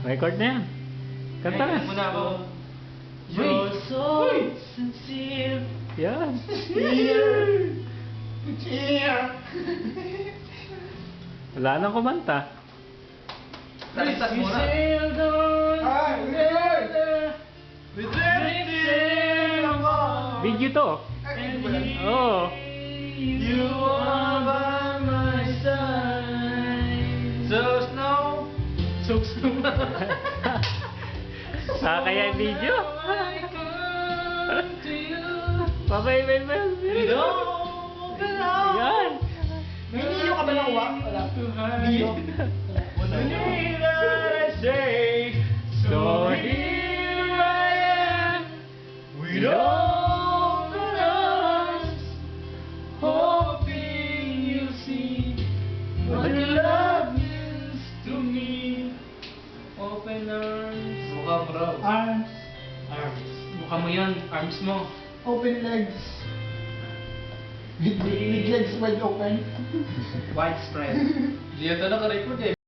Record na yan. Kanta na. Muna ako. You're so sincere. Yan. Wala nang kumanta. Talistas You muna. sailed on together. Video to. Oo. You are by my side. So snow. So snow. Kaya video. I come to you. Babay. We don't belong. Yan. May niyo ka ba ng uwa? Wala. Niyo. The need that I say. So here I am. With open arms, hoping you'll see what your love means to me. Open arms. Mukha mo raw. Arms. Arms. Mukha mo yan. Arms mo. Open legs. With legs wide open. Widespread. Hindi ito naka-record eh.